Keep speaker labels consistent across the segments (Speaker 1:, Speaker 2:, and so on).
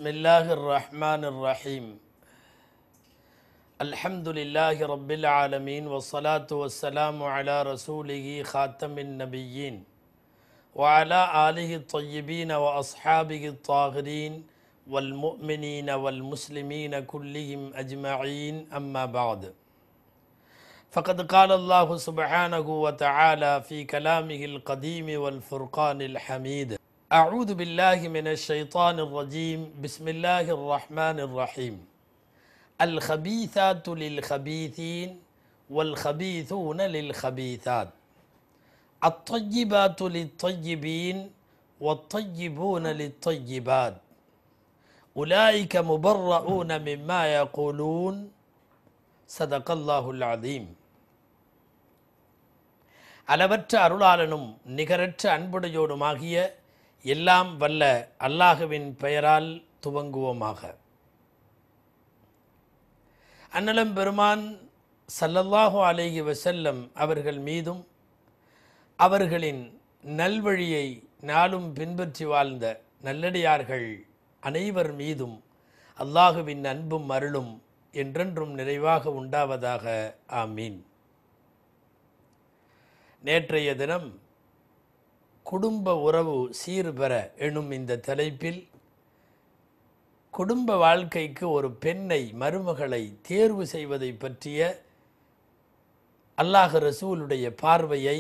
Speaker 1: بسم الله الرحمن الرحيم الحمد لله رب العالمين والصلاة والسلام على رسوله خاتم النبيين وعلى آله الطيبين وأصحابه الطاهرين والمؤمنين والمسلمين كلهم أجمعين أما بعد فقد قال الله سبحانه وتعالى في كلامه القديم والفرقان الحميد أعوذ بالله من الشيطان الرجيم بسم الله الرحمن الرحيم الخبيثات للخبيثين والخبيثون للخبيثات الطيبات للطيبين والطيبون للطيبات أولئك مبرؤون مما يقولون صدق الله العظيم அளவற்ற அருளாளனும் நிகரற்ற அன்புடையோடுமாகிய எல்லாம் வல்ல அல்லாஹுவின் பெயரால் துவங்குவோமாக. அன்னலம் பெருமான் ஸல்லல்லாஹு அலைஹி வஸல்லம் அவர்கள் மீதும் அவர்களின் நல்வழியை நாளும் பின்பற்றி வாழ்ந்த நல்லடியார்கள் அனைவர் மீதும் அல்லாஹுவின் அன்பும் அருளும் என்றென்றும் நிறைவாக உண்டாவதாக. ஆமீன். நேற்றைய தினம் குடும்ப உறவு சீர்பெற எனும் இந்த தலைப்பில் குடும்ப வாழ்க்கைக்கு ஒரு பெண்ணை மருமகளை தேர்வு செய்வதை பற்றிய அல்லாஹ் ரசூலுடைய பார்வையை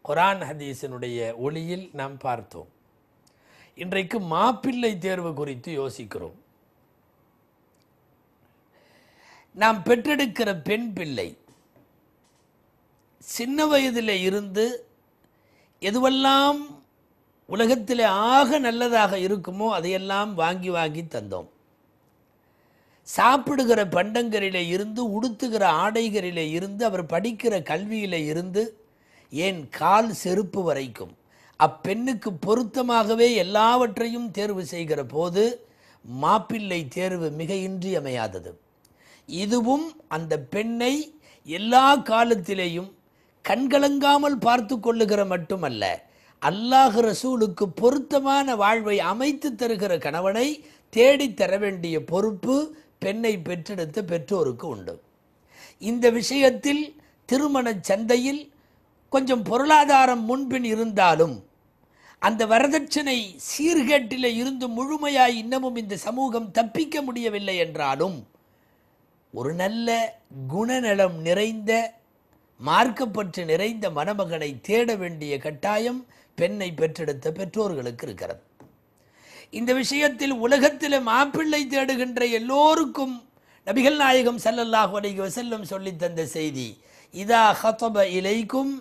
Speaker 1: குர்ஆன் ஹதீஸினுடைய ஒளியில் நாம் பார்த்தோம். இன்றைக்கு மாப்பிள்ளை தேர்வு குறித்து யோசிக்கிறோம். நாம் பெற்றெடுக்கிற பெண் பிள்ளை சின்ன வயதில் இருந்து எதுவெல்லாம் உலகத்தில் ஆக நல்லதாக இருக்குமோ அதையெல்லாம் வாங்கி வாங்கி தந்தோம். சாப்பிடுகிற பண்டங்களிலே இருந்து, உடுத்துகிற ஆடைகளிலே இருந்து, அவர் படிக்கிற கல்வியிலே இருந்து, ஏன் கால் செருப்பு வரைக்கும் அப்பெண்ணுக்கு பொருத்தமாகவே எல்லாவற்றையும் தேர்வு செய்கிற போது மாப்பிள்ளை தேர்வு மிக இன்றியமையாதது. இதுவும் அந்த பெண்ணை எல்லா காலத்திலேயும் கண்கலங்காமல் பார்த்து கொள்ளுகிற மட்டுமல்ல, அல்லாஹ் ரசூலுக்கு பொருத்தமான வாழ்வை அமைத்து தருகிற கணவனை தேடித்தர வேண்டிய பொறுப்பு பெண்ணை பெற்றெடுத்த பெற்றோருக்கு உண்டு. இந்த விஷயத்தில் திருமண சந்தையில் கொஞ்சம் பொருளாதாரம் முன்பின் இருந்தாலும் அந்த வரதட்சணை சீர்கேட்டில் இருந்து முழுமையாய் இன்னமும் இந்த சமூகம் தப்பிக்க முடியவில்லை என்றாலும் ஒரு நல்ல குணநலம் நிறைந்த மார்க்கப்பற்று நிறைந்த மணமகனை தேட வேண்டிய கட்டாயம் பெண்ணை பெற்றெடுத்த பெற்றோர்களுக்கு இருக்கிறது. இந்த விஷயத்தில் உலகத்தில் மாப்பிள்ளை தேடுகின்ற எல்லோருக்கும் நபிகள் நாயகம் ஸல்லல்லாஹு அலைஹி வஸல்லம் சொல்லித் தந்த செய்தி, இதா ஹதப இலைக்கும்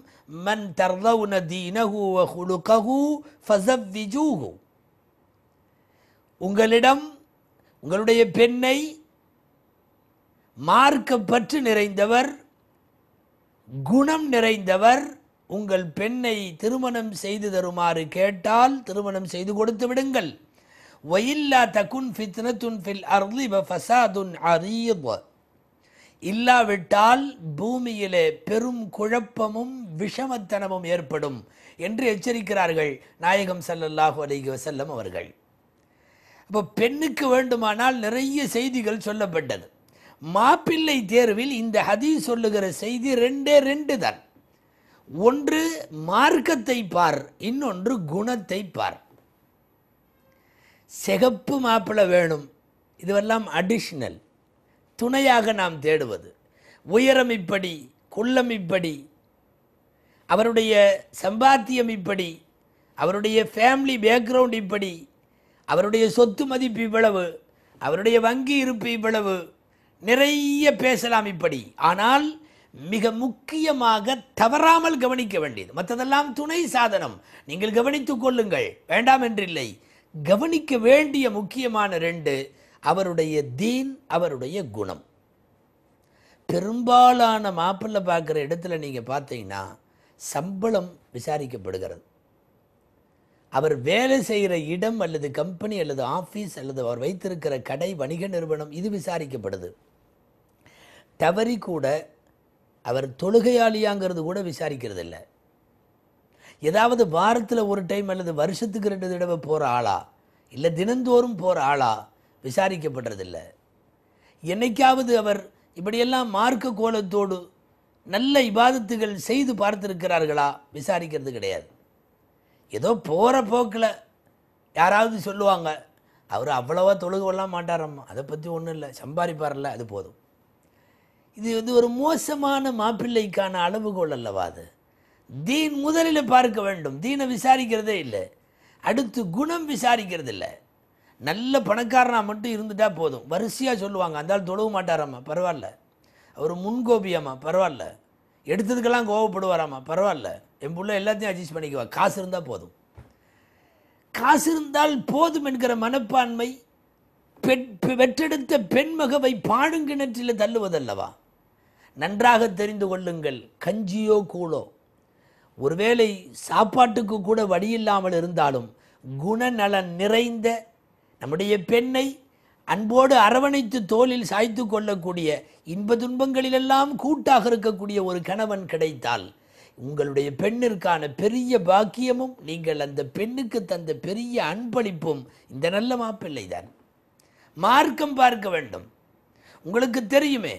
Speaker 1: மன் தர்தவுன தீனஹு வ குலுகஹு ஃபஸவ்விஜூஹு. உங்களிடம் உங்களுடைய பெண்ணை மார்க்கப்பற்று நிறைந்தவர், குணம் நிறைந்தவர், உங்கள் பெண்ணை திருமணம் செய்து தருமாறு கேட்டால் திருமணம் செய்து கொடுத்து விடுங்கள். வயில்லா தகுன் ஃபித்னத்துன் ஃபில் அர்தி வ ஃபஸாதுன் அரீத். இல்லாவிட்டால் பூமியிலே பெரும் குழப்பமும் விஷமத்தனமும் ஏற்படும் என்று எச்சரிக்கிறார்கள் நாயகம் ஸல்லல்லாஹு அலைஹி வஸல்லம் அவர்கள். அப்போ பெண்ணுக்கு வேண்டுமானால் நிறைய செய்திகள் சொல்லப்பட்டது. மாப்பிள்ளை தேர்வில் இந்த ஹதீஸ் சொல்லுகிற செய்தி ரெண்டு தான். ஒன்று மார்க்கத்தை பார், இன்னொன்று குணத்தை பார். சிகப்பு மாப்பிள்ளை வேணும், இதுவெல்லாம் அடிஷ்னல், துணையாக நாம் தேடுவது. உயரம் இப்படி, குள்ளம் இப்படி, அவருடைய சம்பாத்தியம் இப்படி, அவருடைய ஃபேமிலி பேக்ரவுண்ட் இப்படி, அவருடைய சொத்து மதிப்பு இவ்வளவு, அவருடைய வங்கி இருப்பு இவ்வளவு, நிறைய பேசலாம் இப்படி. ஆனால் மிக முக்கியமாக தவறாமல் கவனிக்க வேண்டியது, மற்றதெல்லாம் துணை சாதனம், நீங்கள் கவனித்துக் கொள்ளுங்கள், வேண்டாம் என்றில்லை. கவனிக்க வேண்டிய முக்கியமான ரெண்டு, அவருடைய தீன், அவருடைய குணம். பெரும்பாலான மாப்பிள்ளை பார்க்குற இடத்துல நீங்கள் பார்த்தீங்கன்னா சம்பளம் விசாரிக்கப்படுகிறது. அவர் வேலை செய்கிற இடம் அல்லது கம்பெனி அல்லது ஆஃபீஸ் அல்லது அவர் வைத்திருக்கிற கடை, வணிக நிறுவனம், இது விசாரிக்கப்படுது. தவறி கூட அவர் தொழுகையாளியாங்கிறது கூட விசாரிக்கிறது இல்லை. ஏதாவது வாரத்தில் ஒரு டைம் அல்லது வருஷத்துக்கு 2 தடவை போகிற ஆளா, இல்லை தினந்தோறும் போகிற ஆளா, விசாரிக்கப்படுறதில்லை. என்னைக்காவது அவர் இப்படியெல்லாம் மார்க்க கோலத்தோடு நல்ல இபாதத்துகள் செய்து பார்த்துருக்கிறார்களா? விசாரிக்கிறது கிடையாது. ஏதோ போகிற போக்கில் யாராவது சொல்லுவாங்க, அவர் அவ்வளவா தொழுகவெல்லாம் மாட்டாரம்மா, அதை பற்றி ஒன்றும் இல்லை, சம்பாதிப்பார்ல, அது போதும். இது ஒரு மோசமான மாப்பிள்ளைக்கான அளவுகோல் அல்லவா? அது தீன் முதலில் பார்க்க வேண்டும். தீனை விசாரிக்கிறதே இல்லை. அடுத்து குணம் விசாரிக்கிறது இல்லை. நல்ல பணக்காரனா மட்டும் இருந்துட்டா போதும். வரிசையாக சொல்லுவாங்க, அந்த ஆள் தொழுவ மாட்டாராம்மா, பரவாயில்ல. அவர் முன்கோபியாம்மா, பரவாயில்ல. எடுத்ததுக்கெல்லாம் கோவப்படுவாராம்மா, பரவாயில்ல. என் பிள்ளை எல்லாத்தையும் அட்ஜஸ்ட் பண்ணிக்குவா, காசு இருந்தால் போதும். காசு இருந்தால் போதும் என்கிற மனப்பான்மை பெற்றெடுத்த பெண்மகவை பாடுங்கிணற்றில் தள்ளுவதல்லவா? நன்றாக தெரிந்து கொள்ளுங்கள், கஞ்சியோ கூழோ, ஒருவேளை சாப்பாட்டுக்கு கூட வழியில்லாமல் இருந்தாலும் குணநலன் நிறைந்த நம்முடைய பெண்ணை அன்போடு அரவணைத்து தோளில் சாய்த்து கொள்ளக்கூடிய, இன்ப துன்பங்களிலெல்லாம் கூட்டாக இருக்கக்கூடிய ஒரு கணவன் கிடைத்தால் உங்களுடைய பெண்ணிற்கான பெரிய பாக்கியமும் நீங்கள் அந்த பெண்ணுக்கு தந்த பெரிய அன்பளிப்பும் இந்த நல்ல மாப்பிள்ளை தான். மார்க்கம் பார்க்க வேண்டும். உங்களுக்கு தெரியுமே,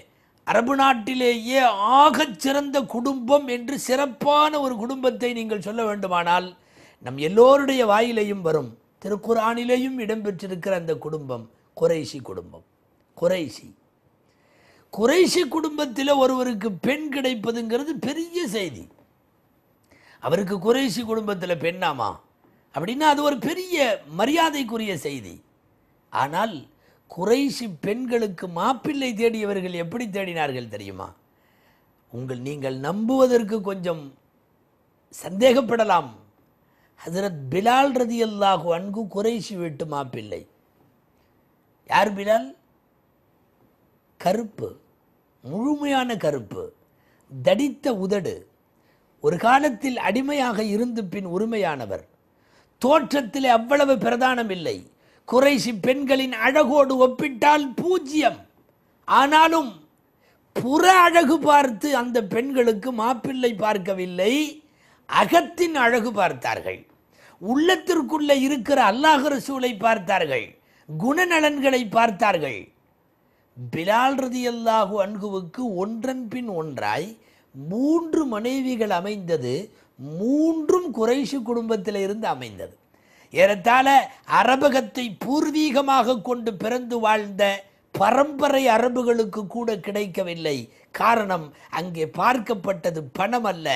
Speaker 1: அரபு நாட்டிலேயே ஆகச் சிறந்த குடும்பம் என்று சிறப்பான ஒரு குடும்பத்தை நீங்கள் சொல்ல வேண்டுமானால் நம் எல்லோருடைய வாயிலையும் வரும். திருக்குர்ஆனிலேயும் இடம்பெற்றிருக்கிற அந்த குடும்பம் குறைஷி குடும்பம். குறைஷி குடும்பத்தில் ஒருவருக்கு பெண் கிடைப்பதுங்கிறது பெரிய செய்தி. அவருக்கு குறைஷி குடும்பத்தில் பெண்ணாமா அப்படின்னா அது ஒரு பெரிய மரியாதைக்குரிய செய்தி. ஆனால் குறைஷி பெண்களுக்கு மாப்பிள்ளை தேடியவர்கள் எப்படி தேடினார்கள் தெரியுமா? நீங்கள் நம்புவதற்கு கொஞ்சம் சந்தேகப்படலாம். ஹஜ்ரத் பிலால் ரதியல்லாஹு அன்ஹு குறைஷி வீட்டு மாப்பிள்ளை. யார் பிலால்? கருப்பு, முழுமையான கருப்பு, தடித்த உதடு, ஒரு காலத்தில் அடிமையாக இருந்து பின் உரிமையானவர். தோற்றத்தில் அவ்வளவு பிரதானம் இல்லை. குறைஷி பெண்களின் அழகோடு ஒப்பிட்டால் பூஜ்யம். ஆனாலும் புற அழகு பார்த்து அந்த பெண்களுக்கு மாப்பிள்ளை பார்க்கவில்லை, அகத்தின் அழகு பார்த்தார்கள். உள்ளத்திற்குள்ள இருக்கிற அல்லாஹ் ரசூலை பார்த்தார்கள், குணநலன்களை பார்த்தார்கள். பிலால் ரதியல்லாஹு அன்ஹுவுக்கு ஒன்றன் பின் ஒன்றாய் 3 மனைவிகள் அமைந்தது. 3ம் குறைஷி குடும்பத்தில் இருந்து அமைந்தது. ஏறத்தாழ அரபகத்தை பூர்வீகமாக கொண்டு பிறந்து வாழ்ந்த பரம்பரை அரபுகளுக்கு கூட கிடைக்கவில்லை. காரணம், அங்கே பார்க்கப்பட்டது பணம் அல்ல,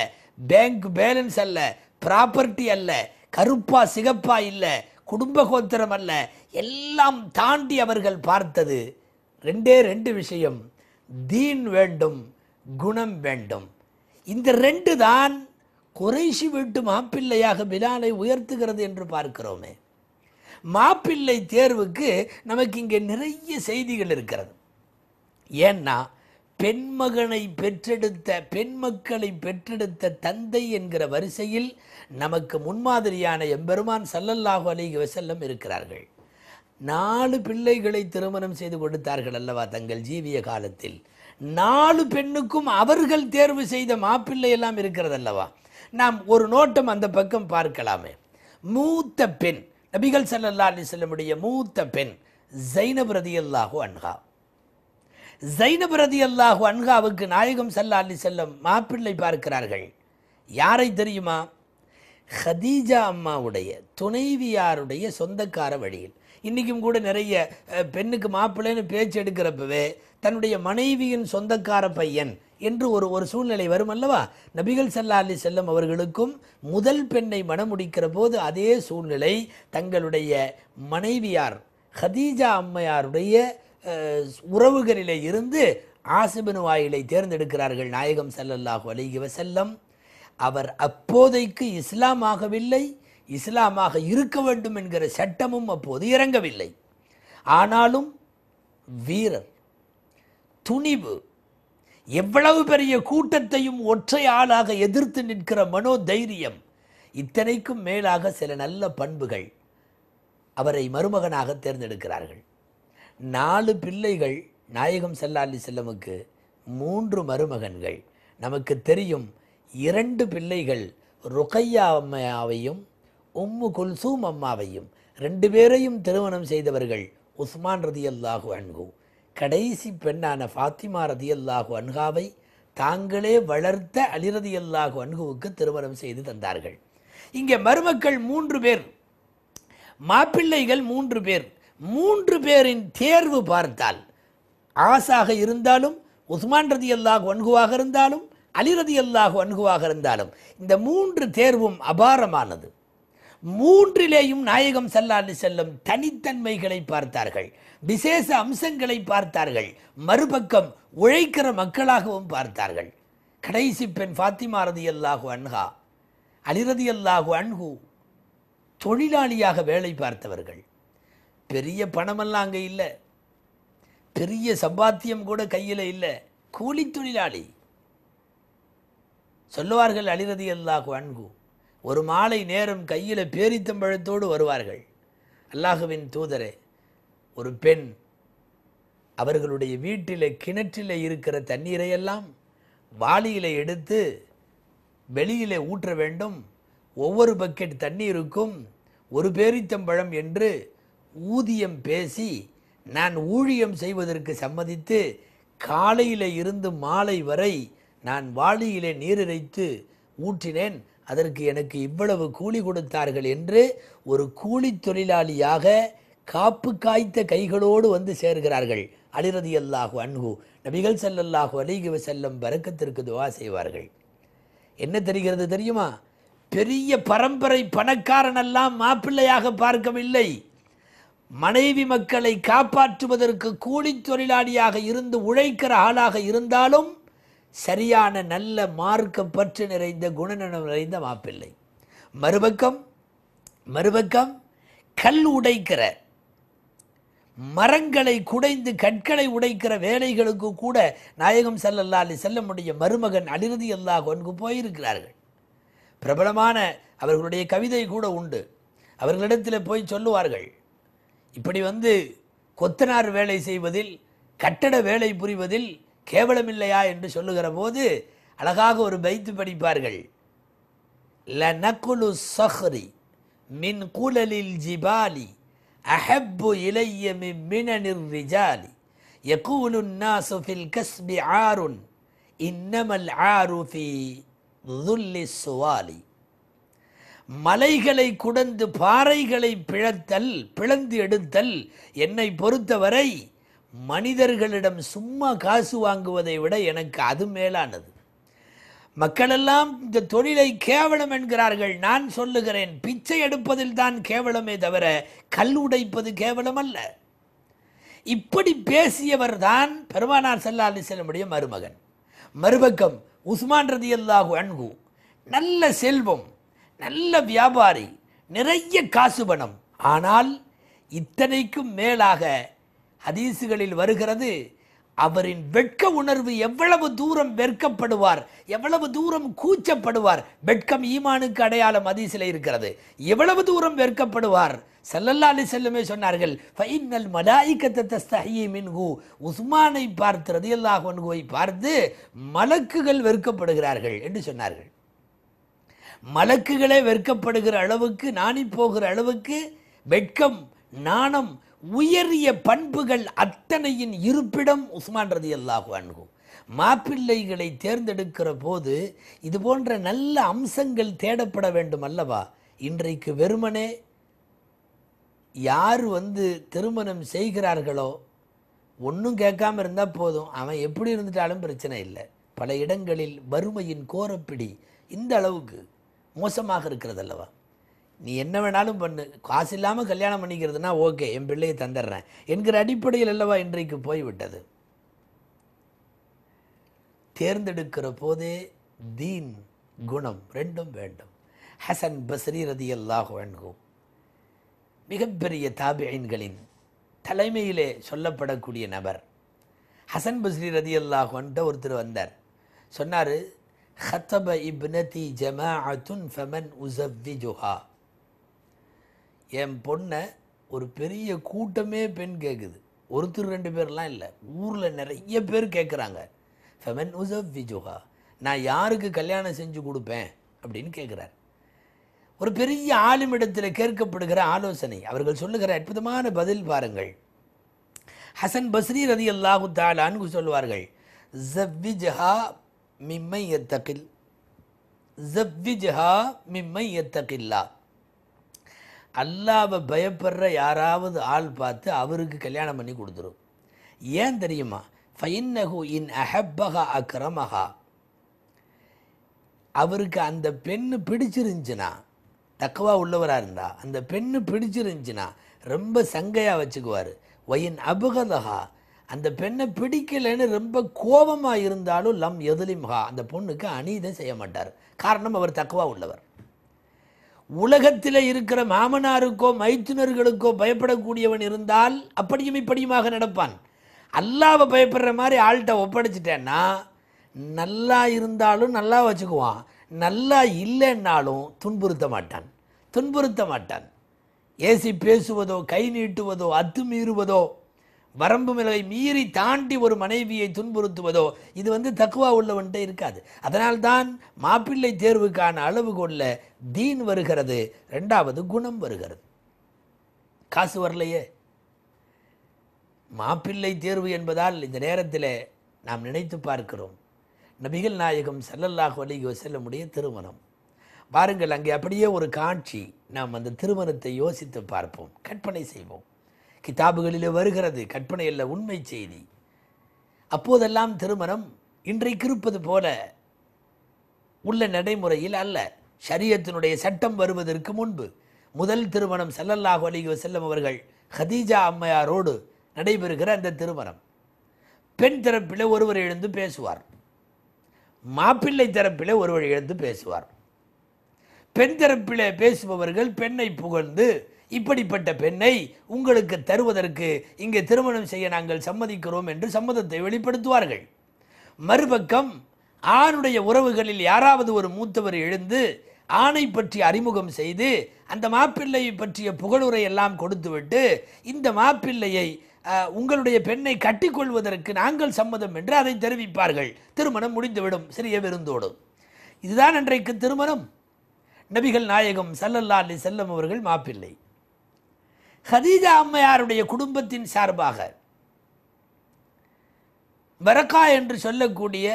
Speaker 1: பேங்க் பேலன்ஸ் அல்ல, ப்ராப்பர்ட்டி அல்ல, கருப்பா சிகப்பா இல்லை, குடும்ப கோத்திரம் அல்ல. எல்லாம் தாண்டி அவர்கள் பார்த்தது 2 விஷயம்: தீன் வேண்டும், குணம் வேண்டும். இந்த 2 தான் குறைஷி வீட்டு மாப்பிள்ளையாக பிலாலை உயர்த்துகிறது என்று பார்க்கிறோமே. மாப்பிள்ளை தேர்வுக்கு நமக்கு இங்கே நிறைய செய்திகள் இருக்கிறது. ஏன்னா பெண்மகனை பெற்றெடுத்த பெண்மக்களை பெற்றெடுத்த தந்தை என்கிற வரிசையில் நமக்கு முன்மாதிரியான எம்பெருமான் ஸல்லல்லாஹு அலைஹி வஸல்லம் இருக்கிறார்கள். 4 பிள்ளைகளை திருமணம் செய்து கொடுத்தார்கள் அல்லவா தங்கள் ஜீவிய காலத்தில். 4 பெண்ணுக்கும் அவர்கள் தேர்வு செய்த மாப்பிள்ளை எல்லாம் இருக்கிறது அல்லவா. நாம் ஒரு நோட்டம் அந்த பக்கம் பார்க்கலாமே. மூத்த பெண், நபிகள் ஸல்லல்லாஹு அலைஹி வஸல்லமுடைய மூத்த பெண் ஸைனப் ரதியல்லாஹு அன்ஹா. ஸைனப் ரதியல்லாஹு அன்ஹாவுக்கு நாயகம் ஸல்லல்லாஹு அலைஹி வஸல்லம் மாப்பிள்ளை பார்க்கிறார்கள். யாரை தெரியுமா? ஹதீஜா அம்மாவுடைய துணைவியாருடைய சொந்தக்கார வழியில். இன்றைக்கும் கூட நிறைய பெண்ணுக்கு மாப்பிள்ளைன்னு பேச்சு எடுக்கிறப்பவே தன்னுடைய மனைவியின் சொந்தக்கார பையன் என்று ஒரு சூழ்நிலை வரும் அல்லவா. நபிகள் ஸல்லல்லாஹு அலைஹி வஸல்லம் அவர்களுக்கும் முதல் பெண்ணை மணமுடிக்கிற போது அதே சூழ்நிலை. தங்களுடைய மனைவியார் ஹதீஜா அம்மையாருடைய உறவுகளிலே இருந்து ஆசிபின் வாயிலை தேர்ந்தெடுக்கிறார்கள் நாயகம் ஸல்லல்லாஹு அலைஹி வஸல்லம். அவர் அப்போதைக்கு இஸ்லாமாகவில்லை, இஸ்லாமாக இருக்க வேண்டும் என்கிற சட்டமும் அப்போது இறங்கவில்லை. ஆனாலும் வீரர், துணிவு, எவ்வளவு பெரிய கூட்டத்தையும் ஒற்றை ஆளாக எதிர்த்து நிற்கிற மனோதைரியம், இத்தனைக்கும் மேலாக சில நல்ல பண்புகள் அவரை மருமகனாக தேர்ந்தெடுக்கிறார்கள். 4 பிள்ளைகள் நாயகம் ஸல்லல்லாஹு அலைஹி வஸல்லமுக்கு, 3 மருமகன்கள். நமக்கு தெரியும் 2 பிள்ளைகள் ருக்கையா அம்மாவையும் உம்மு குல்சூம் அம்மாவையும், 2 பேரையும் திருமணம் செய்தவர்கள் உஸ்மான் ரதியல்லாஹு அன்ஹு கடைசி பெண்ணான ஃபாத்திமா ரதியல்லாஹு அன்ஹாவை தாங்களே வளர்த்த அலி ரதியல்லாஹு அன்ஹுவுக்கு திருமணம் செய்து தந்தார்கள். இங்கே மருமக்கள் 3 பேர், மாப்பிள்ளைகள் 3 பேர். 3 பேரின் தேர்வு பார்த்தால் ஆசாக இருந்தாலும், உஸ்மான் ரதியல்லாஹு அன்ஹுவாக இருந்தாலும், அலி ரதியல்லாஹு அன்ஹுவாக இருந்தாலும், இந்த 3 தேர்வும் அபாரமானது. 3லேயும் நாயகம் ஸல்லல்லாஹு அலைஹி வஸல்லம் தனித்தன்மைகளை பார்த்தார்கள், விசேஷ அம்சங்களை பார்த்தார்கள். மறுபக்கம் உழைக்கிற மக்களாகவும் பார்த்தார்கள். கடைசி பெண் ஃபாத்திமா ரதியல்லாஹு அன்ஹா, அலி ரதியல்லாஹு அன்ஹு தொழிலாளியாக வேலை பார்த்தவர்கள். பெரிய பணமெல்லாம் அங்கே இல்லை, பெரிய சம்பாத்தியம் கூட கையில் இல்லை, கூலி தொழிலாளி. சொல்லுவார்கள் அலி ரதியல்லாஹு அன்ஹு ஒரு மாலை நேரம் கையில் பேரித்தம்பழத்தோடு வருவார்கள். அல்லாஹுவின் தூதரே, ஒரு பெண் அவர்களுடைய வீட்டில் கிணற்றில் இருக்கிற தண்ணீரையெல்லாம் வாளியில் எடுத்து வெளியிலே ஊற்ற வேண்டும், ஒவ்வொரு பக்கெட் தண்ணீருக்கும் ஒரு பேரித்தம்பழம் என்று ஊதியம் பேசி நான் ஊழியம் செய்வதற்கு சம்மதித்து காலையில் இருந்து மாலை வரை நான் வாளியிலே நீர் இறைத்து ஊற்றினேன், அதற்கு எனக்கு இவ்வளவு கூலி கொடுத்தார்கள் என்று ஒரு கூலி தொழிலாளியாக காப்பு காய்த்த கைகளோடு வந்து சேர்கிறார்கள் அலி ரதியல்லாஹு அன்ஹு. நபிகள் ஸல்லல்லாஹு அலைஹி வஸல்லம் பரக்கத்திற்கு துஆ செய்வார்கள். என்ன தெரிகிறது தெரியுமா? பெரிய பரம்பரை பணக்காரனெல்லாம் மாப்பிள்ளையாக பார்க்கவில்லை, மனைவி மக்களை காப்பாற்றுவதற்கு கூலி தொழிலாளியாக இருந்து உழைக்கிற ஆளாக இருந்தாலும் சரியான நல்ல மார்க்க பற்று நிறைந்த குணநலம் நிறைந்த மாப்பிள்ளை. மறுபக்கம் கல் உடைக்கிற, மரங்களை குடைந்து கற்களை உடைக்கிற வேலைகளுக்கு கூட நாயகம் ஸல்லல்லாஹு அலைஹி வஸல்லமுடைய மருமகன் அலி ரதியல்லாஹு அன்ஹு போயிருக்கிறார்கள். பிரபலமான அவர்களுடைய கவிதை கூட உண்டு. அவர்களிடத்தில் போய் சொல்லுவார்கள், இப்படி வந்து கொத்தனார் வேலை செய்வதில், கட்டட வேலை புரிவதில் கேவலமில்லையா என்று சொல்லுகிற போது அழகாக ஒரு பைத்து படிப்பார்கள். லனகுலு ஸஹ்ரி மின் குலலில் ஜிபாலி அஹப்பு இலைய மின் மினனிர் ரிஜாலி யகூலு الناس في الكسب عار انما العار في ذل السوال. மலைகளை குடந்து பாறைகளை பிளந்து எடுத்தல் என்னை பொறுத்தவரை மனிதர்களிடம் சும்மா காசு வாங்குவதை விட எனக்கு அது மேலானது. மக்களெல்லாம் இந்த தொழிலை கேவலம் என்கிறார்கள். நான் சொல்லுகிறேன், பிச்சை எடுப்பதில் தான் கேவலமே தவிர கல் உடைப்பது கேவலம் அல்ல. இப்படி பேசியவர் தான் பெருமானார் ஸல்லல்லாஹு அலைஹி வஸல்லமுடைய மருமகன். மறுபக்கம் உஸ்மான் ரதியல்லாஹு அன்ஹு நல்ல செல்வம், நல்ல வியாபாரி, நிறைய காசு பணம். ஆனால் இத்தனைக்கும் மேலாக ஹதீசுகளில் வருகிறது, அவரின் வெட்க உணர்வு எவ்வளவு தூரம் வெட்கப்படுவார், எவ்வளவு தூரம் கூச்சப்படுவார். வெட்கம் ஈமானுக்கு அடையாளம் ஹதீஸில் இருக்கிறது. எவ்வளவு தூரம் வெட்கப்படுவார். ஸல்லல்லாஹு அலைஹி வஸல்லம் சொன்னார்கள், ஃபஇன்னல் மலாயிகத தஸ்தஹி மின்ஹு. உஸ்மானை பார்த்து ரலியல்லாஹு அன்ஹுவை பார்த்து மலக்குகள் வெட்கப்படுகிறார்கள் என்று சொன்னார்கள். மலக்குகளே வெட்கப்படுகிற அளவுக்கு, நாணி போகிற அளவுக்கு வெட்கம், நாணம், உயரிய பண்புகள் அத்தனையின் இருப்பிடம் உஸ்மான் ரலியல்லாஹு அன்ஹு. மாப்பிள்ளைகளை தேர்ந்தெடுக்கிற போது இது போன்ற நல்ல அம்சங்கள் தேடப்பட வேண்டும் அல்லவா? இன்றைக்கு வெறுமனே யார் வந்து திருமணம் செய்கிறார்களோ ஒன்றும் கேட்காம இருந்தால் போதும், அவன் எப்படி இருந்துட்டாலும் பிரச்சனை இல்லை. பல இடங்களில் வறுமையின் கோரப்பிடி இந்த அளவுக்கு மோசமாக இருக்கிறது அல்லவா? நீ என்ன வேணாலும் பண்ணு, காசு இல்லாமல் கல்யாணம் பண்ணிக்கிறதுனா ஓகே, என் பிள்ளையை தந்துடுறேன் என்கிற அடிப்படையில் அல்லவா இன்றைக்கு போய்விட்டது. தேர்ந்தெடுக்கிற போதே தீன், குணம் ரெண்டும் வேண்டும். ஹசன் பஸ்ரி ரலியல்லாஹு அன்ஹு மிகப்பெரிய தாபிஈன்களின் தலைமையிலே சொல்லப்படக்கூடிய நபர். ஹசன் பஸ்ரி ரலியல்லாஹு அன்ஹு ஒருத்தர் வந்தார், சொன்னார், خطب ابنتي جماعة فمن أزوجها. என் பொண்ணை ஒரு பெரிய கூட்டமே பெண் கேட்குது, ஒருத்தர் 2 பேர்லாம் இல்லை, ஊரில் நிறைய பேர் கேட்குறாங்க. ஃபமன் உஸவ்விஜுஹா, நான் யாருக்கு கல்யாணம் செஞ்சு கொடுப்பேன் அப்படின்னு கேட்குறார். ஒரு பெரிய ஆலிமிடத்தில் கேட்கப்படுகிற ஆலோசனை, அவர்கள் சொல்லுகிற அற்புதமான பதில் பாருங்கள். ஹசன் பஸ்ரி ரலியல்லாஹு தஆலா அன்ஹு சொல்வார்கள், ஸவ்விஜ்ஹா மிம்மன் யத்தகில், ஸவ்விஜ்ஹா மிம்மன் யத்தகில்லா. அல்லாஹ்வை பயப்படுற யாராவது ஆள் பார்த்து அவருக்கு கல்யாணம் பண்ணி கொடுத்துரும். ஏன் தெரியுமா? ஃபைன்னஹு இன் அஹப்பஹா அக்ரமஹா. அவருக்கு அந்த பெண்ணு பிடிச்சிருந்துச்சுன்னா, தக்குவா உள்ளவராக இருந்தா அந்த பெண்ணு பிடிச்சிருந்துச்சுன்னா ரொம்ப சங்கையாக வச்சுக்குவார். ஒயின் அபுகதஹா, அந்த பெண்ணை பிடிக்கலைன்னு ரொம்ப கோபமாக இருந்தாலும் லம் எதுலிம்ஹா, அந்த பொண்ணுக்கு அநீதம் செய்ய மாட்டார். காரணம், அவர் தக்குவா உள்ளவர். உலகத்தில் இருக்கிற மாமனாருக்கோ மைத்துனர்களுக்கோ பயப்படக்கூடியவன் இருந்தால் அப்படியும் இப்படியுமாக நடப்பான். அல்லாஹ்வை பயப்படுற மாதிரி ஆள்கிட்ட ஒப்படைச்சிட்டேன்னா நல்லா இருந்தாலும் நல்லா வச்சுக்குவான், நல்லா இல்லைன்னாலும் துன்புறுத்த மாட்டான். ஏசி பேசுவதோ, கை நீட்டுவதோ, அத்துமீறுவதோ, வரம்பு நிலை மீறி தாண்டி ஒரு மனைவியை துன்புறுத்துவதோ இது தக்குவா உள்ளவன்ட்டே இருக்காது. அதனால்தான் மாப்பிள்ளை தேர்வுக்கான அளவுகோல்ல தீன் வருகிறது, ரெண்டாவது குணம் வருகிறது. காசு வரலையே. மாப்பிள்ளை தேர்வு என்பதால் இந்த நேரத்தில் நாம் நினைத்து பார்க்கிறோம், நபிகள் நாயகம் ஸல்லல்லாஹு அலைஹி வஸல்லமுடைய திருமணம். பாருங்கள், அங்கே அப்படியே ஒரு காட்சி. நாம் அந்த திருமணத்தை யோசித்து பார்ப்போம், கற்பனை செய்வோம். கிதாபுகளில் வருகிறது, கற்பனை அல்ல, உண்மை செய்தி. அப்போதெல்லாம் திருமணம் இன்றைக்கு இருப்பது போல உள்ள நடைமுறையில் அல்ல. ஷரியத்தினுடைய சட்டம் வருவதற்கு முன்பு முதல் திருமணம் ஸல்லல்லாஹு அலைஹி வஸல்லம் அவர்கள் ஹதீஜா அம்மையாரோடு நடைபெறுகிற அந்த திருமணம். பெண் தரப்பில் ஒருவர் எழுந்து பேசுவார், மாப்பிள்ளை தரப்பில் ஒருவர் எழுந்து பேசுவார். பெண் தரப்பில் பேசுபவர்கள் பெண்ணை புகழ்ந்து, இப்படிப்பட்ட பெண்ணை உங்களுக்கு தருவதற்கு இங்கே திருமணம் செய்ய நாங்கள் சம்மதிக்கிறோம் என்று சம்மதத்தை வெளிப்படுத்துவார்கள். மறுபக்கம் ஆணுடைய உறவுகளில் யாராவது ஒரு மூத்தவர் எழுந்து ஆணை பற்றி அறிமுகம் செய்து அந்த மாப்பிள்ளையை பற்றிய புகழுரை எல்லாம் கொடுத்துவிட்டு, இந்த மாப்பிள்ளையை உங்களுடைய பெண்ணை கட்டிக்கொள்வதற்கு நாங்கள் சம்மதம் என்று அதை தெரிவிப்பார்கள். திருமணம் முடிந்துவிடும் சிறிய விருந்தோடு. இதுதான் அன்றைக்கு திருமணம். நபிகள் நாயகம் ஸல்லல்லாஹு அலைஹி வஸல்லம் அவர்கள் மாப்பிள்ளை. ஹதீஜா அம்மையாருடைய குடும்பத்தின் சார்பாக பரக்கா என்று சொல்லக்கூடிய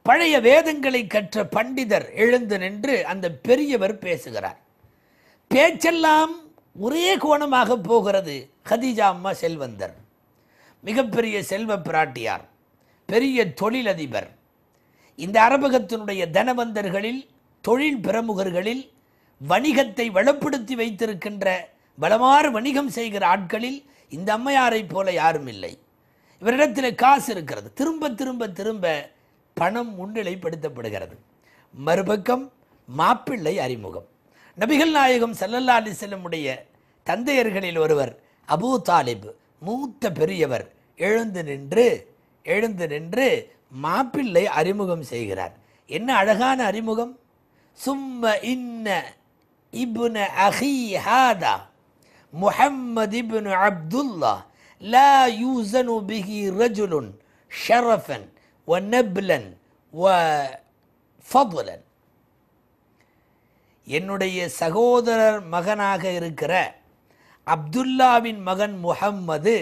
Speaker 1: பழைய வேதங்களை கற்ற பண்டிதர் எழுந்து நின்று அந்த பெரியவர் பேசுகிறார். பேச்செல்லாம் ஒரே கோணமாக போகிறது. ஹதீஜா அம்மா செல்வந்தர், மிகப்பெரிய செல்வ பிராட்டியார், பெரிய தொழிலதிபர். இந்த அரபகத்தினுடைய தனவந்தர்களில், தொழில் பிரமுகர்களில், வணிகத்தை வளப்படுத்தி வைத்திருக்கின்ற பலமாறு வணிகம் செய்கிற ஆட்களில் இந்த அம்மையாரை போல யாரும் இல்லை. இவரிடத்தில் காசு இருக்கிறது, திரும்ப திரும்ப திரும்ப பணம் முன்னிலைப்படுத்தப்படுகிறது. மறுபக்கம் மாப்பிள்ளை அறிமுகம். நபிகள் நாயகம் ஸல்லல்லாஹு அலைஹி வஸல்லமுடைய தந்தையர்களில் ஒருவர் அபூ தாலிப், மூத்த பெரியவர், எழுந்து நின்று மாப்பிள்ளை அறிமுகம் செய்கிறார். என்ன அழகான அறிமுகம்! சும்ம இன்ன இப்ன அஹி ஹாதா முஹம்மது இப்னு அப்துல்லாஹ் லா யூஸனு பிஹி ரஜுலுன் ஷரஃபன் வ நப்லன் வ ஃபضலன். என்னுடைய சகோதரர் மகனாக இருக்கிற அப்துல்லாவின் மகன் முஹம்மது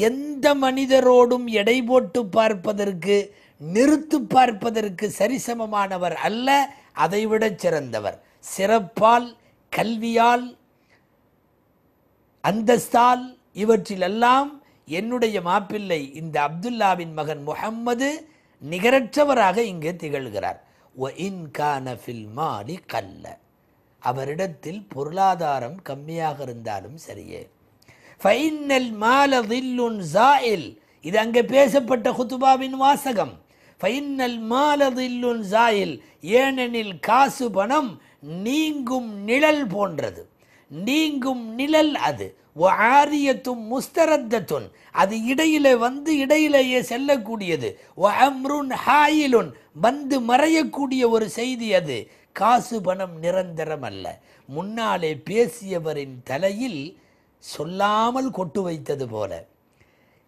Speaker 1: எந்த மனிதரோடும் எடை போட்டு பார்ப்பதற்கு, நிறுத்து பார்ப்பதற்கு சரிசமமானவர் அல்ல, அதைவிட சிறந்தவர். சிறப்பால், கல்வியால், அந்தஸ்தால், இவற்றிலெல்லாம் என்னுடைய மாப்பிள்ளை இந்த அப்துல்லாவின் மகன் முஹம்மது நிகரற்றவராக இங்கே திகழ்கிறார். ஒ இன் கான ஃபில் மாலி கல்ல, அவரிடத்தில் பொருளாதாரம் கம்மியாக இருந்தாலும் சரியே. ஃபைனல் மால தில்லுன் ஜாயில், இது அங்கே பேசப்பட்ட குத்துபாவின் வாசகம். ஃபைனல் மால தில்லுன் ஜாயில், ஏனெனில் காசு பணம் நீங்கும் நிழல் போன்றது, நீங்கும் நிழல் அது. ஆரியத்தும் முஸ்தரத்துன், அது இடையிலே வந்து இடையிலேயே செல்லக்கூடியது. அம்ருன் ஹாயிலுன், வந்து மறையக்கூடிய ஒரு செய்தி அது. காசு பணம் நிரந்தரம் அல்ல. முன்னாலே பேசியவரின் தலையில் சொல்லாமல் கொட்டு வைத்தது போல,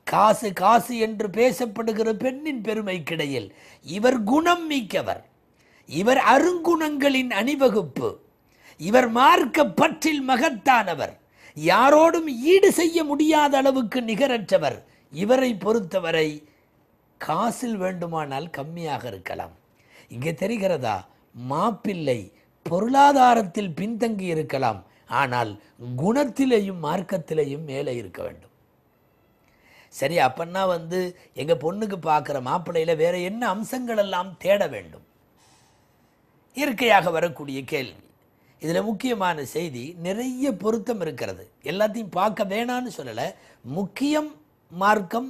Speaker 1: காசு காசு என்று பேசப்படுகிற பெண்ணின் பெருமைக்கிடையில் இவர் குணம் மிக்கவர், இவர் அருங்குணங்களின் அணிவகுப்பு, இவர் மார்க்க பற்றில் மகத்தானவர், யாரோடும் ஈடு செய்ய முடியாத அளவுக்கு நிகரற்றவர். இவரை பொறுத்தவரை காசில் வேண்டுமானால் கம்மியாக இருக்கலாம். இங்கே தெரிகிறதா, மாப்பிள்ளை பொருளாதாரத்தில் பின்தங்கி இருக்கலாம், ஆனால் குணத்திலேயும் மார்க்கத்திலேயும் மேலே இருக்க வேண்டும். சரி, அப்பன்னா எங்கள் பொண்ணுக்கு பார்க்குற மாப்பிள்ளையில் வேற என்ன அம்சங்கள் எல்லாம் தேட வேண்டும்? இயற்கையாக வரக்கூடிய கேள்வி. இதில் முக்கியமான செய்தி, நிறைய பொருத்தம் இருக்கிறது. எல்லாத்தையும் பார்க்க வேணான்னு சொல்லலை. முக்கியம் மார்க்கம்,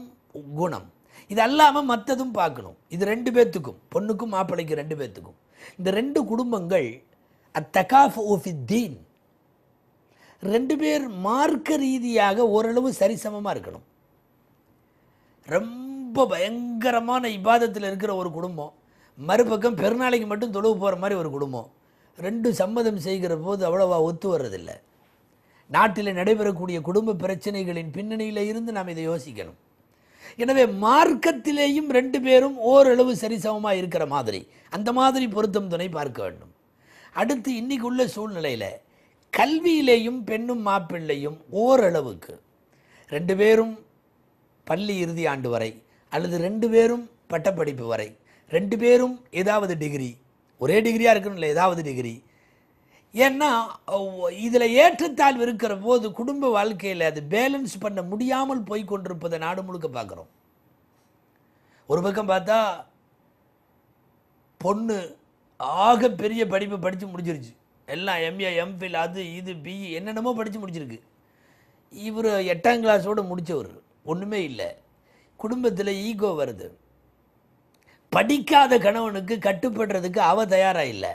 Speaker 1: குணம். இது அல்லாமல் மற்றதும் பார்க்கணும். இது ரெண்டு பேர்த்துக்கும், பொண்ணுக்கும் மாப்பிள்ளைக்கு ரெண்டு பேர்த்துக்கும். இந்த ரெண்டு குடும்பங்கள் அத்தகாஃபுஃபித்தீன், ரெண்டு பேர் மார்க்க ரீதியாக ஓரளவு சரிசமமாக இருக்கணும். ரொம்ப பயங்கரமான இபாதத்தில் இருக்கிற ஒரு குடும்பம், மறுபக்கம் பெருநாளைக்கு மட்டும் தொழுவு போகிற மாதிரி ஒரு குடும்பம், ரெண்டு சம்மதம் செய்கிற போது அவ்வளவா ஒத்து வர்றதில்லை. நாட்டில் நடைபெறக்கூடிய குடும்ப பிரச்சனைகளின் பின்னணியில் இருந்து நாம் இதை யோசிக்கணும். எனவே மார்க்கத்திலேயும் ரெண்டு பேரும் ஓரளவு சரிசமமாக இருக்கிற மாதிரி, அந்த மாதிரி பொருத்தம் துணை பார்க்க வேண்டும். அடுத்து இன்னைக்கு உள்ள சூழ்நிலையில் கல்வியிலேயும் பெண்ணும் மாப்பிள்ளையும் ஓரளவுக்கு ரெண்டு பேரும் பள்ளி இறுதி ஆண்டு வரை, அல்லது ரெண்டு பேரும் பட்டப்படிப்பு வரை, ரெண்டு பேரும் ஏதாவது டிகிரி, ஒரே டிகிரியாக இருக்கணும் இல்லை, ஏதாவது டிகிரி. ஏன்னா இதில் ஏற்றத்தாழ்வு இருக்கிற போது குடும்ப வாழ்க்கையில் அது பேலன்ஸ் பண்ண முடியாமல் போய் கொண்டிருப்பதை நாடு முழுக்க பார்க்குறோம். ஒரு பக்கம் பார்த்தா பொண்ணு ஆக பெரிய படிப்பு படித்து முடிச்சிருச்சு, எல்லாம் எம்ஏ எம்ஃபில் அது இது பிஇ என்னென்னமோ படித்து முடிச்சிருக்கு. இவர் 8ஆம் கிளாஸோடு முடித்தவர், ஒன்றுமே இல்லை. குடும்பத்தில் ஈகோ வருது. படிக்காத கணவனுக்கு கட்டுப்படுறதுக்கு அவ தயாராக இல்லை.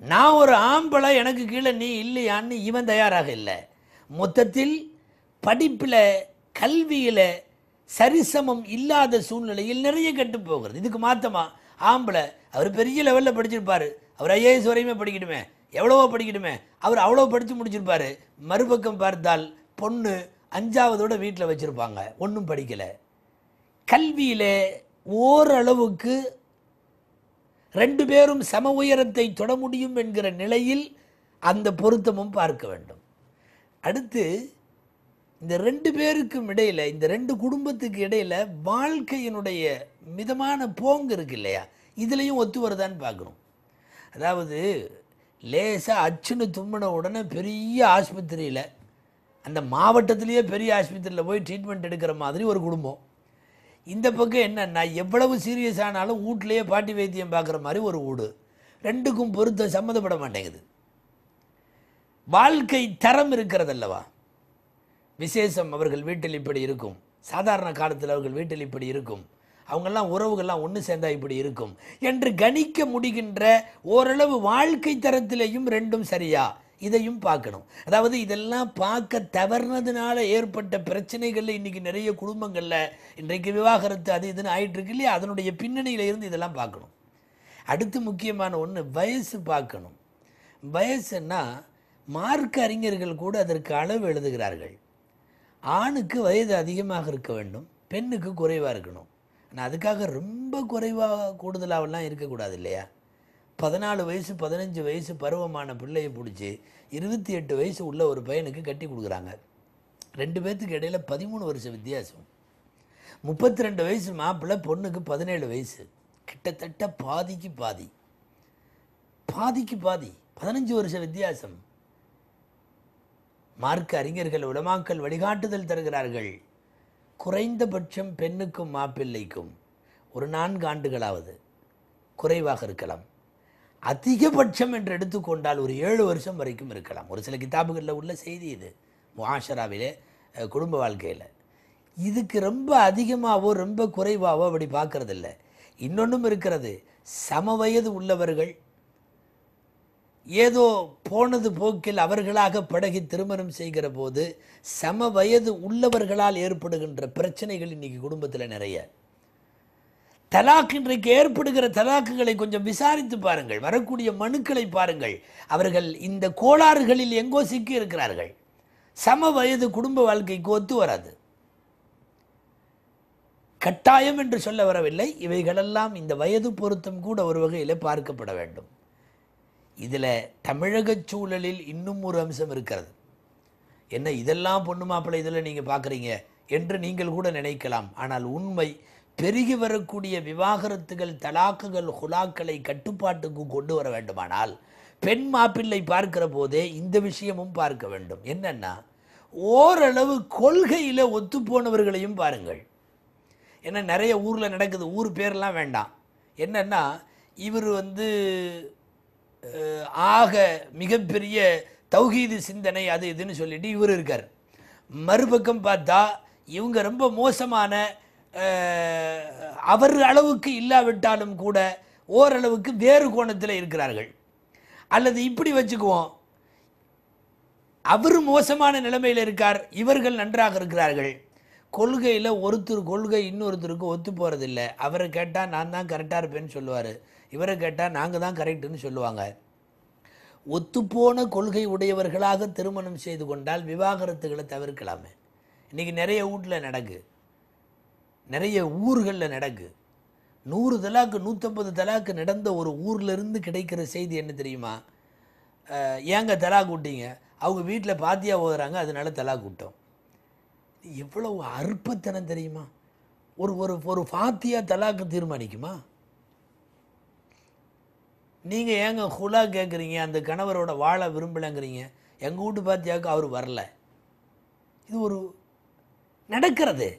Speaker 1: நான் ஒரு ஆம்பளை, எனக்கு கீழே நீ இல்லையான்னு இவன் தயாராக இல்லை. மொத்தத்தில் படிப்பில் கல்வியில் சரிசமம் இல்லாத சூழ்நிலையில் நிறைய கெட்டு போகிறது. இதுக்கு மாற்றமா ஆம்பளை, அவர் பெரிய லெவலில் படிச்சிருப்பார், அவர் ஐஏஎஸ் வரையுமே படிக்கணுமே, எவ்வளவோ படிக்கணுமே, அவர் அவ்வளோ படித்து முடிச்சிருப்பார். மறுபக்கம் பார்த்தால் பொண்ணு 5ஆவதோட வீட்டில் வச்சுருப்பாங்க, ஒன்றும் படிக்கலை. கல்வியில் ஓரளவுக்கு ரெண்டு பேரும் சம உயரத்தை தொட முடியும் என்கிற நிலையில் அந்த பொருத்தமும் பார்க்க வேண்டும். அடுத்து இந்த ரெண்டு பேருக்கும் இடையில், இந்த ரெண்டு குடும்பத்துக்கு இடையில் வாழ்க்கையினுடைய மிதமான போங்கு இருக்கு இல்லையா, இதுலேயும் ஒத்து வருதான்னு பார்க்கணும். அதாவது லேசாக அச்சுன்னு தும்மின உடனே பெரிய ஆஸ்பத்திரியில், அந்த மாவட்டத்திலேயே பெரிய ஆஸ்பத்திரியில் போய் ட்ரீட்மெண்ட் எடுக்கிற மாதிரி ஒரு குடும்பம். இந்த பக்கம் என்னன்னா, எவ்வளவு சீரியஸ் ஆனாலும் வீட்டிலேயே பாட்டி வைத்தியம் பார்க்குற மாதிரி ஒரு வீடு. ரெண்டுக்கும் பொருத்தம் சம்மந்தப்பட மாட்டேங்குது. வாழ்க்கை தரம் இருக்கிறதல்லவா, விசேஷம் அவர்கள் வீட்டில் இப்படி இருக்கும், சாதாரண காலத்தில் அவர்கள் வீட்டில் இப்படி இருக்கும், அவங்கெல்லாம் உறவுகள்லாம் ஒன்று சேர்ந்தா இப்படி இருக்கும் என்று கணிக்க முடிகின்ற ஓரளவு வாழ்க்கை தரத்திலேயும் ரெண்டும் சரியா, இதையும் பார்க்கணும். அதாவது இதெல்லாம் பார்க்க தவறுனதுனால ஏற்பட்ட பிரச்சனைகள் இன்றைக்கி நிறைய குடும்பங்களில் இன்றைக்கு விவாகரத்து அது இதுன்னு ஆகிட்டு இருக்கு இல்லையா, அதனுடைய பின்னணியில் இருந்து இதெல்லாம் பார்க்கணும். அடுத்து முக்கியமான ஒன்று, வயசு பார்க்கணும். வயசுன்னா மார்க்க அறிஞர்கள் கூட அதற்கு அளவு எழுதுகிறார்கள். ஆணுக்கு வயது அதிகமாக இருக்க வேண்டும், பெண்ணுக்கு குறைவாக இருக்கணும். ஆனால் அதுக்காக ரொம்ப குறைவாக கூடுதலாகலாம் இருக்கக்கூடாது இல்லையா. 14 வயசு 15 வயசு பருவமான பிள்ளையை பிடிச்சி 28 வயசு உள்ள ஒரு பையனுக்கு கட்டி கொடுக்குறாங்க. ரெண்டு பேர்த்துக்கு இடையில் 13 வருஷம் வித்தியாசம். 32 வயசு மாப்பிள்ளை, பொண்ணுக்கு 17 வயசு. கிட்டத்தட்ட பாதிக்கு பாதி 15 வருஷம் வித்தியாசம். மார்க்க அறிஞர்கள் உலமாக்கள் வழிகாட்டுதல் தருகிறார்கள். குறைந்தபட்சம் பெண்ணுக்கும் மாப்பிள்ளைக்கும் ஒரு 4 ஆண்டுகளாவது குறைவாக இருக்கலாம். அதிகபட்சம் என்று எடுத்துக்கொண்டால் ஒரு 7 வருஷம் வரைக்கும் இருக்கலாம். ஒரு சில கிதாபுகளில் உள்ள செய்தி இது, முஆஷராவிலே குடும்ப வாழ்க்கையில். இதுக்கு ரொம்ப அதிகமாகவோ ரொம்ப குறைவாகவோ அப்படி பார்க்கறதில்ல. இன்னொன்றும் இருக்கிறது, சம வயது உள்ளவர்கள் ஏதோ போனது போக்கில் அவர்களாக பழகி திருமணம் செய்கிற போது சம வயது உள்ளவர்களால் ஏற்படுகின்ற பிரச்சனைகள் இன்றைக்கி குடும்பத்தில் நிறைய. தலாக், இன்றைக்கு ஏற்படுகிற தலாக்குகளை கொஞ்சம் விசாரித்து பாருங்கள், வரக்கூடிய மனுக்களை பாருங்கள். அவர்கள் இந்த கோளாறுகளில் எங்கோ சிக்கி இருக்கிறார்கள். சம வயது குடும்ப வாழ்க்கைக்கு ஒத்து வராது. கட்டாயம் என்று சொல்ல வரவில்லை, இவைகளெல்லாம் இந்த வயது பொருத்தம் கூட ஒரு வகையில் பார்க்கப்பட வேண்டும். இதில் தமிழக சூழலில் இன்னும் ஒரு அம்சம் இருக்கிறது. என்ன இதெல்லாம் பொண்ணு மாப்பிள்ளை இதில் நீங்கள் பார்க்குறீங்க என்று நீங்கள் கூட நினைக்கலாம். ஆனால் உண்மை, பெருகி வரக்கூடிய விவாகரத்துகள், தலாக்குகள், ஹுலாக்களை கட்டுப்பாட்டுக்கு கொண்டு வர வேண்டுமானால் பெண் மாப்பிள்ளை பார்க்கிற போதே இந்த விஷயமும் பார்க்க வேண்டும். என்னன்னா, ஓரளவு கொள்கையில் ஒத்துப்போனவர்களையும் பாருங்கள். ஏன்னா நிறைய ஊரில் நடக்குது, ஊர் பேரெல்லாம் வேண்டாம். என்னன்னா, இவர் ஆக மிகப்பெரிய தௌஹீது சிந்தனை அது இதுன்னு சொல்லிட்டு இவர் இருக்கார். மறுபக்கம் பார்த்தா இவங்க ரொம்ப மோசமான, அவர் அளவுக்கு இல்லாவிட்டாலும் கூட ஓரளவுக்கு வேறு கோணத்தில் இருக்கிறார்கள். அல்லது இப்படி வச்சுக்குவோம், அவர் மோசமான நிலைமையில் இருக்கார், இவர்கள் நன்றாக இருக்கிறார்கள். கொள்கையில் ஒருத்தர் கொள்கை இன்னொருத்தருக்கு ஒத்து போகிறதில்லை. அவரை கேட்டால் நான் தான் கரெக்டாக இருப்பேன்னு சொல்லுவார், இவரை கேட்டால் நாங்கள் தான் கரெக்டுன்னு சொல்லுவாங்க. ஒத்துப்போன கொள்கை உடையவர்களாக திருமணம் செய்து கொண்டால் விவாகரத்துகளை தவிர்க்கலாமே. இன்றைக்கி நிறைய வீட்டில் நடக்கு, நிறைய ஊர்களில் நடக்கு. 100 தலாக்கு 150 தலாக்கு நடந்த ஒரு ஊர்லேருந்து கிடைக்கிற செய்தி என்ன தெரியுமா? ஏங்க தலாக்கு விட்டீங்க, அவங்க வீட்டில் பாத்தியா ஓதுறாங்க அதனால தலாக்கு விட்டோம். எவ்வளவு அற்பத்தனம் தெரியுமா? ஒரு ஒரு ஒரு ஃபாத்தியா தலாக்கு தீர்மானிக்குமா? நீங்கள் ஏங்க ஹுலா கேட்குறீங்க, அந்த கணவரோட வாழ விரும்பலைங்கிறீங்க, எங்கள் வீட்டு பாத்தியாவுக்கு அவர் வரல. இது ஒரு நடக்கிறது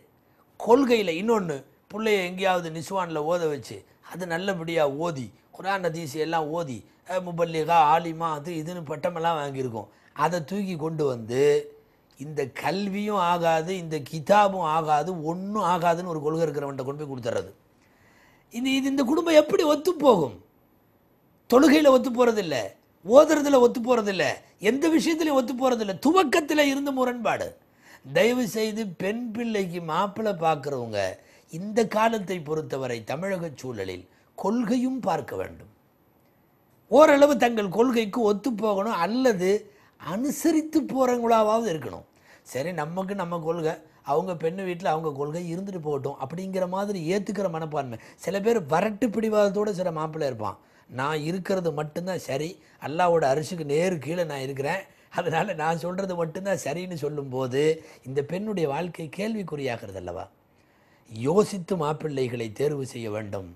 Speaker 1: கொள்கையில். இன்னொன்று, பிள்ளைய எங்கேயாவது நிஸ்வானில் ஓத வச்சு அது நல்லபடியாக ஓதி குர்ஆன் ஹதீஸ் எல்லாம் ஓதி முபல்லிகா ஆலிமா அது இதுன்னு பட்டமெல்லாம் வாங்கியிருக்கோம். அதை தூக்கி கொண்டு வந்து இந்த கல்வியும் ஆகாது, இந்த கிதாபும் ஆகாது, ஒன்றும் ஆகாதுன்னு ஒரு கொள்கை இருக்கிறவன்ட்ட கொண்டு போய் கொடுத்துட்றது. இந்த குடும்பம் எப்படி ஒத்து போகும்? தொழுகையில் ஒத்து போகிறதில்ல, ஓதுறதுல ஒத்து போகிறதில்ல, எந்த விஷயத்துலையும் ஒத்து போகிறதில்ல. துவக்கத்தில் இருந்த முரண்பாடு. தயவு செய்து பெண் பிள்ளைக்கு மாப்பிள்ளை பார்க்குறவங்க இந்த காலத்தை பொறுத்தவரை தமிழக சூழலில் கொள்கையும் பார்க்க வேண்டும். ஓரளவு தங்கள் கொள்கைக்கு ஒத்து போகணும், அல்லது அனுசரித்து போகிறவங்களாவது இருக்கணும். சரி, நமக்கு நம்ம கொள்கை, அவங்க பெண்ணு வீட்டில் அவங்க கொள்கை இருந்துட்டு போகட்டும் அப்படிங்கிற மாதிரி ஏற்றுக்கிற மனப்பான்மை. சில பேர் வரட்டு பிடிவாதத்தோடு சில மாப்பிள்ளை இருப்பான். நான் இருக்கிறது மட்டும்தான் சரி, அல்லாவோட அரிசிக்கு நேரு கீழே நான் இருக்கிறேன், அதனால் நான் சொல்கிறது மட்டும்தான் சரின்னு சொல்லும்போது இந்த பெண்ணுடைய வாழ்க்கை கேள்விக்குறியாகிறது அல்லவா? யோசித்து மாப்பிள்ளைகளை தேர்வு செய்ய வேண்டும்.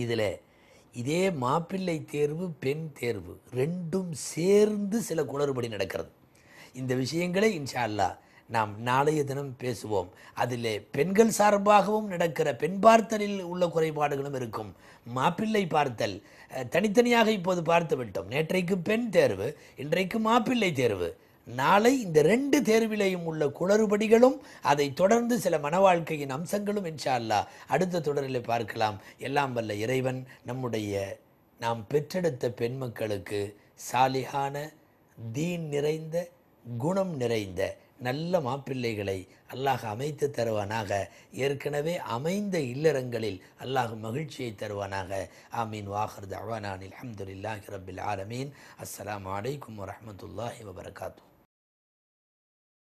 Speaker 1: இதில் இதே மாப்பிள்ளை தேர்வு, பெண் தேர்வு ரெண்டும் சேர்ந்து சில குளறுபடி நடக்கிறது. இந்த விஷயங்களை இன்ஷா அல்லாஹ் நாம் நாளைய தினம் பேசுவோம். அதில் பெண்கள் சார்பாகவும் நடக்கிற பெண் பார்த்தலில் உள்ள குறைபாடுகளும் இருக்கும். மாப்பிள்ளை பார்த்தல் தனித்தனியாக இப்போது பார்த்து விட்டோம். நேற்றைக்கு பெண் தேர்வு, இன்றைக்கு மாப்பிள்ளை தேர்வு. நாளை இந்த 2 தேர்விலையும் உள்ள குளறுபடிகளும் அதை தொடர்ந்து சில மன வாழ்க்கையின் அம்சங்களும் இன்ஷா அல்லாஹ் அடுத்த தொடரில் பார்க்கலாம். எல்லாம் வல்ல இறைவன் நாம் பெற்றெடுத்த பெண் மக்களுக்கு சாலிஹான, தீன் நிறைந்த, குணம் நிறைந்த நல்ல மாப்பிள்ளைகளை அல்லாஹ் அமைத்து தருவானாக. ஏற்கனவே அமைந்த இல்லறங்களில் அல்லாஹ் மகிழ்ச்சியை தருவானாக. ஆமீன். வாஹிர் தஅவானா அல்ஹம்துலில்லாஹி ரப்பில் ஆலமீன். அஸ்ஸலாமு அலைக்கும் வரஹ்மத்துல்லாஹி வபரகாத்துஹு.